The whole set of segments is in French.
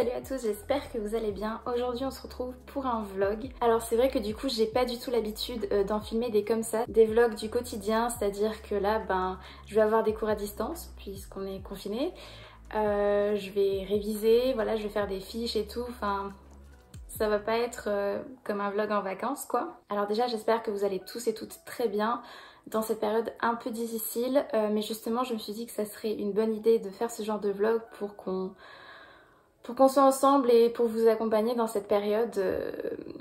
Salut à tous, j'espère que vous allez bien. Aujourd'hui on se retrouve pour un vlog. Alors c'est vrai que du coup j'ai pas du tout l'habitude d'en filmer des comme ça, des vlogs du quotidien, c'est-à-dire que là je vais avoir des cours à distance puisqu'on est confiné. Je vais réviser, voilà, je vais faire des fiches et tout, enfin ça va pas être comme un vlog en vacances quoi. Alors déjà j'espère que vous allez tous et toutes très bien dans cette période un peu difficile, mais justement je me suis dit que ça serait une bonne idée de faire ce genre de vlog pour qu'on soit ensemble et pour vous accompagner dans cette période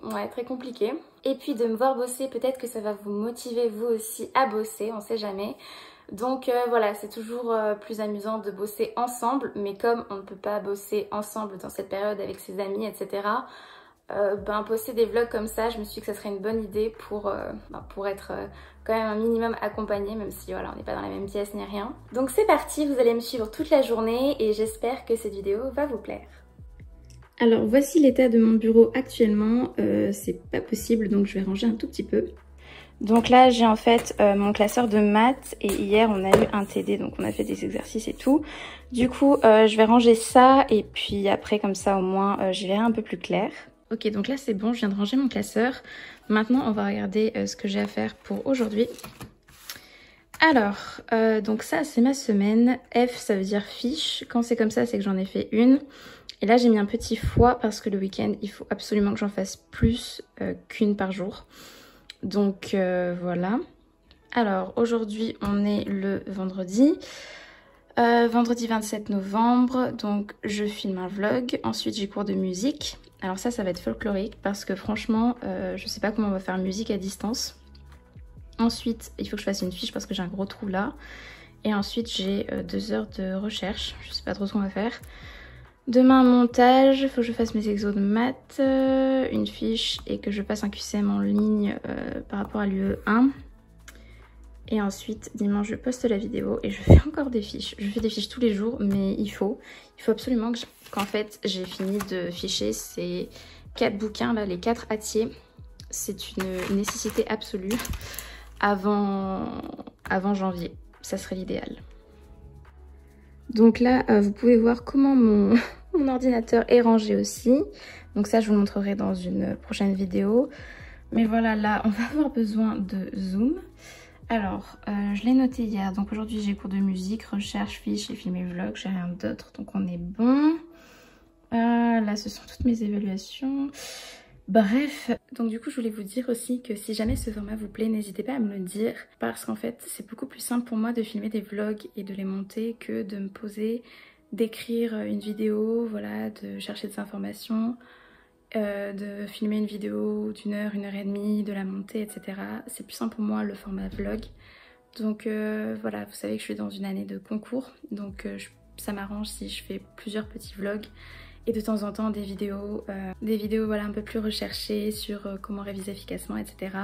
ouais, très compliquée. Et puis de me voir bosser, peut-être que ça va vous motiver vous aussi à bosser, on sait jamais. Donc voilà, c'est toujours plus amusant de bosser ensemble, mais comme on ne peut pas bosser ensemble dans cette période avec ses amis, etc., poster des vlogs comme ça, je me suis dit que ça serait une bonne idée pour être quand même un minimum accompagné, même si voilà, on n'est pas dans la même pièce ni rien. Donc c'est parti, vous allez me suivre toute la journée et j'espère que cette vidéo va vous plaire. Alors voici l'état de mon bureau actuellement, c'est pas possible donc je vais ranger un tout petit peu. Donc là j'ai en fait mon classeur de maths et hier on a eu un TD donc on a fait des exercices et tout. Du coup je vais ranger ça et puis après comme ça au moins j'y verrai un peu plus clair. Ok, donc là c'est bon, je viens de ranger mon classeur. Maintenant on va regarder ce que j'ai à faire pour aujourd'hui. Alors, donc ça c'est ma semaine. F ça veut dire fiche. Quand c'est comme ça c'est que j'en ai fait une. Et là j'ai mis un petit foie parce que le week-end il faut absolument que j'en fasse plus qu'une par jour. Donc voilà. Alors aujourd'hui on est le vendredi. Vendredi 27 novembre, donc je filme un vlog. Ensuite j'ai cours de musique. Alors ça va être folklorique parce que franchement je sais pas comment on va faire musique à distance. Ensuite il faut que je fasse une fiche parce que j'ai un gros trou là. Et ensuite j'ai 2 heures de recherche, je sais pas trop ce qu'on va faire. Demain montage, il faut que je fasse mes exos de maths, une fiche et que je passe un QCM en ligne par rapport à l'UE1. Et ensuite dimanche je poste la vidéo et je fais encore des fiches. Je fais des fiches tous les jours mais il faut absolument qu'en fait j'ai fini de ficher ces 4 bouquins là, les 4 Hatier. C'est une nécessité absolue avant janvier, ça serait l'idéal. Donc là vous pouvez voir comment mon ordinateur est rangé aussi. Donc ça je vous le montrerai dans une prochaine vidéo. Mais voilà, là on va avoir besoin de Zoom. Alors, je l'ai noté hier, donc aujourd'hui j'ai cours de musique, recherche, fiche et film et vlog, j'ai rien d'autre, donc on est bon. Là ce sont toutes mes évaluations. Bref, donc du coup je voulais vous dire aussi que si jamais ce format vous plaît, n'hésitez pas à me le dire, parce qu'en fait c'est beaucoup plus simple pour moi de filmer des vlogs et de les monter que de me poser, d'écrire une vidéo, voilà, de chercher des informations. De filmer une vidéo d'1 heure, 1 heure et demie, de la monter, etc. C'est plus simple pour moi le format vlog. Donc voilà, vous savez que je suis dans une année de concours, donc ça m'arrange si je fais plusieurs petits vlogs et de temps en temps des vidéos voilà, un peu plus recherchées sur comment réviser efficacement, etc.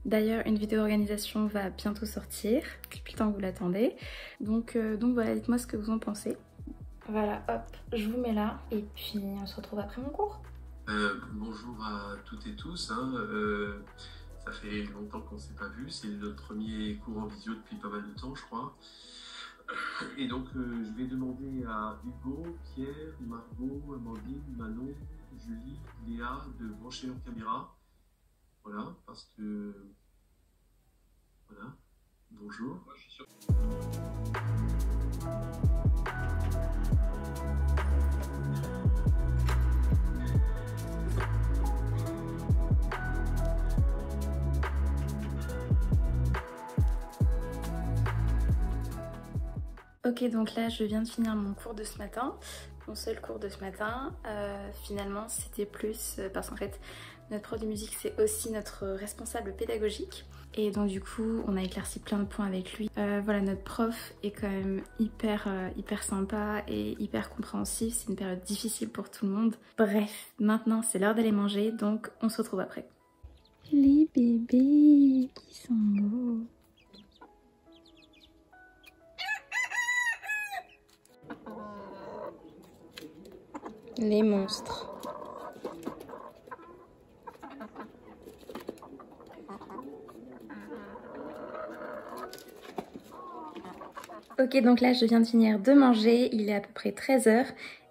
D'ailleurs, une vidéo organisation va bientôt sortir, depuis le temps que vous l'attendez. Donc voilà, dites-moi ce que vous en pensez. Voilà, hop, je vous mets là et puis on se retrouve après mon cours. Bonjour à toutes et tous, ça fait longtemps qu'on ne s'est pas vu, c'est notre premier cours en visio depuis pas mal de temps je crois. Et donc je vais demander à Hugo, Pierre, Margot, Amandine, Manon, Julie, Léa de brancher leur caméra. Voilà, parce que... Voilà, bonjour. Moi, je suis sûr. Ok, donc là je viens de finir mon cours de ce matin, mon seul cours de ce matin. Finalement c'était plus parce qu'en fait notre prof de musique c'est aussi notre responsable pédagogique. Et donc du coup on a éclairci plein de points avec lui. Voilà, notre prof est quand même hyper sympa et hyper compréhensif. C'est une période difficile pour tout le monde. Bref, maintenant c'est l'heure d'aller manger, donc on se retrouve après. Les bébés qui sont beaux. Les monstres. Ok, donc là je viens de finir de manger, il est à peu près 13 h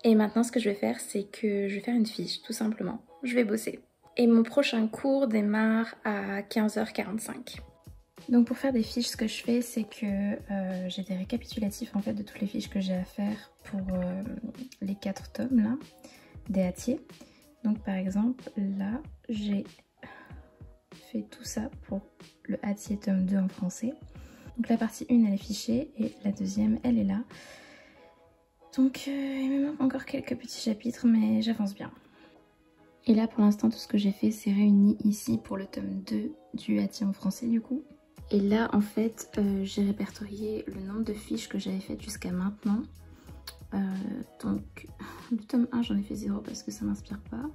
Et maintenant ce que je vais faire, c'est que je vais faire une fiche tout simplement. Je vais bosser. Et mon prochain cours démarre à 15h45. Donc pour faire des fiches, ce que je fais, c'est que j'ai des récapitulatifs en fait de toutes les fiches que j'ai à faire pour les 4 tomes là, des Hatier. Donc par exemple, là, j'ai fait tout ça pour le Hatier tome 2 en français. Donc la partie 1, elle est fichée et la deuxième, elle est là. Donc il me manque encore quelques petits chapitres, mais j'avance bien. Et là, pour l'instant, tout ce que j'ai fait, c'est réuni ici pour le tome 2 du Hatier en français du coup. Et là, en fait, j'ai répertorié le nombre de fiches que j'avais faites jusqu'à maintenant. Donc, le tome 1, j'en ai fait 0 parce que ça m'inspire pas.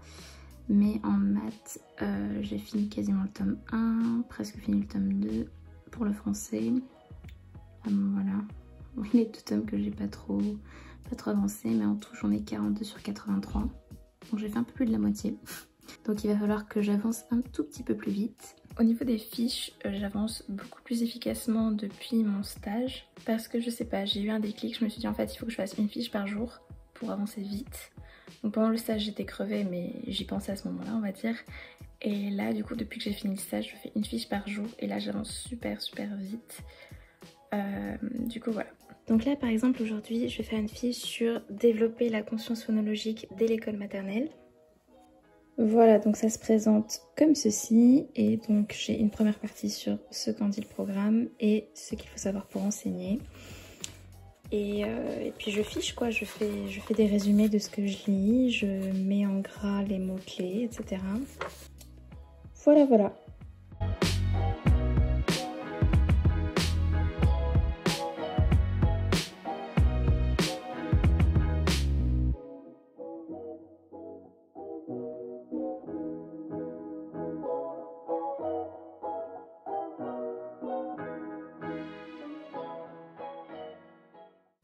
Mais en maths, j'ai fini quasiment le tome 1, presque fini le tome 2 pour le français. Voilà, les 2 tomes que j'ai pas trop avancé, mais en tout, j'en ai 42 sur 83. Donc, j'ai fait un peu plus de la moitié. Donc, il va falloir que j'avance un tout petit peu plus vite. Au niveau des fiches, j'avance beaucoup plus efficacement depuis mon stage parce que je sais pas, j'ai eu un déclic, je me suis dit en fait il faut que je fasse une fiche par jour pour avancer vite. Donc pendant le stage j'étais crevée mais j'y pensais à ce moment-là on va dire. Et là du coup depuis que j'ai fini le stage je fais une fiche par jour et là j'avance super vite. Du coup voilà. Donc là par exemple aujourd'hui je vais faire une fiche sur développer la conscience phonologique dès l'école maternelle. Voilà, donc ça se présente comme ceci et donc j'ai une première partie sur ce qu'en dit le programme et ce qu'il faut savoir pour enseigner. Et puis je fiche quoi, je fais des résumés de ce que je lis, je mets en gras les mots-clés, etc. Voilà.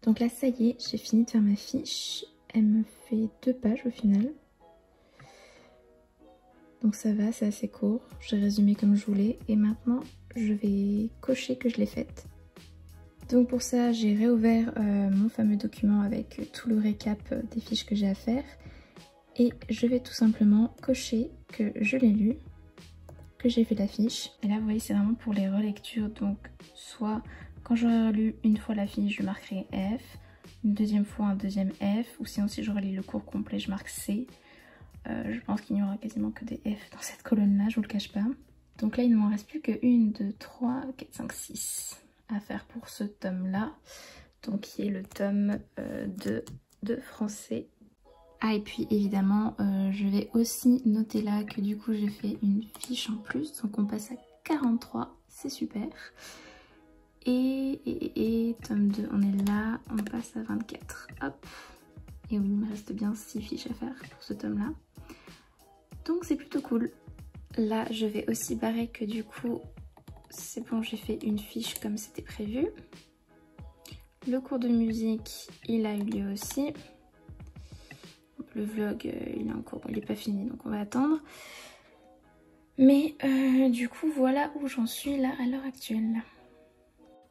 Donc là ça y est, j'ai fini de faire ma fiche, elle me fait 2 pages au final. Donc ça va, c'est assez court, j'ai résumé comme je voulais et maintenant je vais cocher que je l'ai faite. Donc pour ça j'ai réouvert mon fameux document avec tout le récap des fiches que j'ai à faire et je vais tout simplement cocher que je l'ai lu, que j'ai fait la fiche. Et là vous voyez c'est vraiment pour les relectures, donc soit quand j'aurai lu une fois la fiche je marquerai F, une deuxième fois un deuxième F, ou sinon si je relis le cours complet je marque C. Je pense qu'il n'y aura quasiment que des F dans cette colonne là, je vous le cache pas. Donc là il ne m'en reste plus que 1, 2, 3, 4, 5, 6 à faire pour ce tome là, donc qui est le tome 2 de français. Ah et puis évidemment je vais aussi noter là que du coup j'ai fait une fiche en plus, donc on passe à 43, c'est super. Et tome 2 on est là, on passe à 24, hop. Et oui il me reste bien 6 fiches à faire pour ce tome là. Donc c'est plutôt cool. Là je vais aussi barrer que du coup c'est bon, j'ai fait une fiche comme c'était prévu. Le cours de musique il a eu lieu aussi. Le vlog il est en cours, bon, il n'est pas fini donc on va attendre. Mais du coup voilà où j'en suis là à l'heure actuelle.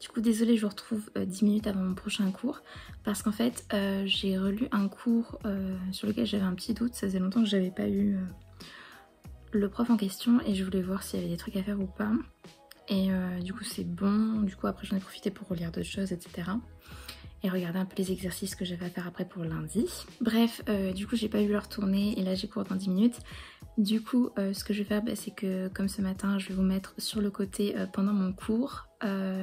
Du coup désolée je vous retrouve 10 minutes avant mon prochain cours parce qu'en fait j'ai relu un cours sur lequel j'avais un petit doute, ça faisait longtemps que j'avais pas eu le prof en question et je voulais voir s'il y avait des trucs à faire ou pas. Et du coup c'est bon, du coup après j'en ai profité pour relire d'autres choses etc. Et regarder un peu les exercices que j'avais à faire après pour lundi. Bref, du coup j'ai pas eu l'heure tourner et là j'ai cours dans 10 minutes. Du coup ce que je vais faire c'est que comme ce matin je vais vous mettre sur le côté pendant mon cours.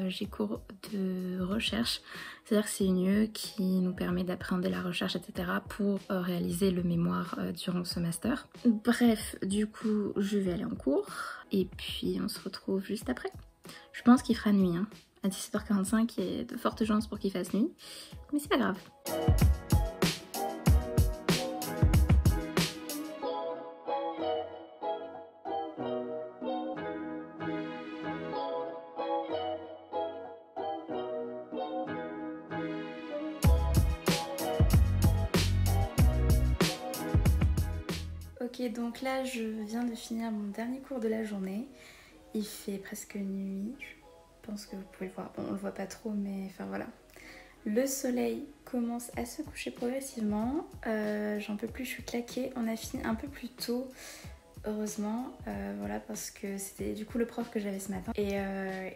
J'ai cours de recherche, c'est-à-dire que c'est une UE qui nous permet d'appréhender la recherche etc. pour réaliser le mémoire durant ce master. Bref, du coup je vais aller en cours et puis on se retrouve juste après. Je pense qu'il fera nuit hein. À 17h45, il y a de fortes chances pour qu'il fasse nuit, mais c'est pas grave. Ok, donc là je viens de finir mon dernier cours de la journée. Il fait presque nuit. Je pense que vous pouvez le voir, bon on le voit pas trop mais enfin voilà. Le soleil commence à se coucher progressivement. J'en peux plus, je suis claquée. On a fini un peu plus tôt, heureusement. Voilà, parce que c'était du coup le prof que j'avais ce matin. Et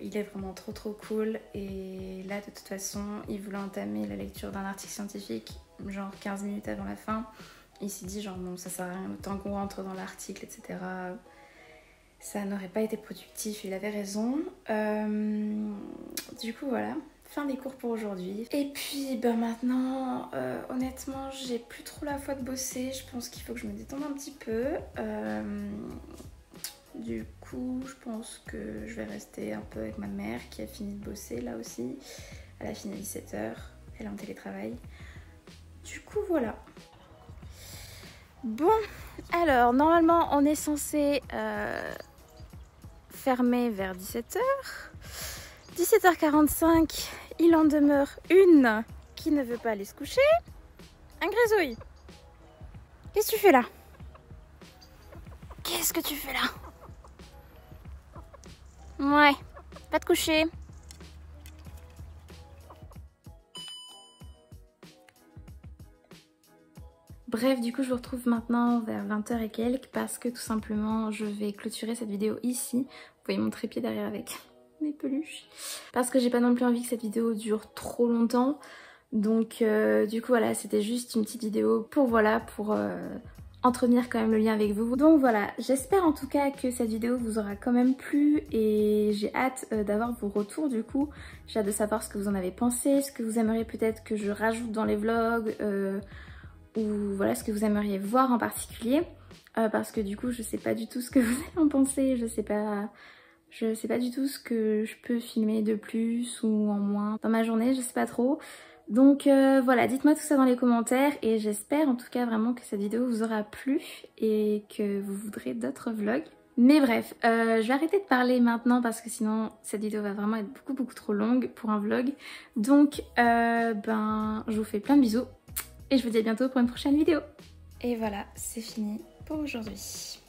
il est vraiment trop cool. Et là, de toute façon, il voulait entamer la lecture d'un article scientifique, genre 15 minutes avant la fin. Il s'est dit genre bon, ça sert à rien, autant qu'on rentre dans l'article, etc. Ça n'aurait pas été productif, il avait raison. Du coup voilà, fin des cours pour aujourd'hui. Et puis maintenant, honnêtement, j'ai plus trop la foi de bosser. Je pense qu'il faut que je me détende un petit peu. Du coup, je pense que je vais rester un peu avec ma mère qui a fini de bosser là aussi. Elle a fini à 17h, elle est en télétravail. Du coup voilà. Bon, alors normalement on est censé fermer vers 17h. 17h45, il en demeure une qui ne veut pas aller se coucher. Un grisouille. Qu'est-ce que tu fais là? Qu'est-ce que tu fais là? Ouais, va te coucher. Bref, du coup, je vous retrouve maintenant vers 20h et quelques parce que tout simplement, je vais clôturer cette vidéo ici. Vous voyez mon trépied derrière avec mes peluches. Parce que j'ai pas non plus envie que cette vidéo dure trop longtemps. Donc, du coup, voilà, c'était juste une petite vidéo pour, entretenir quand même le lien avec vous. Donc voilà, j'espère en tout cas que cette vidéo vous aura quand même plu et j'ai hâte d'avoir vos retours du coup. J'ai hâte de savoir ce que vous en avez pensé, ce que vous aimeriez peut-être que je rajoute dans les vlogs. Ou voilà ce que vous aimeriez voir en particulier parce que du coup je sais pas du tout ce que vous allez en penser, je sais pas du tout ce que je peux filmer de plus ou en moins dans ma journée, je sais pas trop. Donc voilà, dites-moi tout ça dans les commentaires et j'espère en tout cas vraiment que cette vidéo vous aura plu et que vous voudrez d'autres vlogs. Mais bref, je vais arrêter de parler maintenant parce que sinon cette vidéo va vraiment être beaucoup trop longue pour un vlog. Donc je vous fais plein de bisous. Et je vous dis à bientôt pour une prochaine vidéo. Et voilà, c'est fini pour aujourd'hui.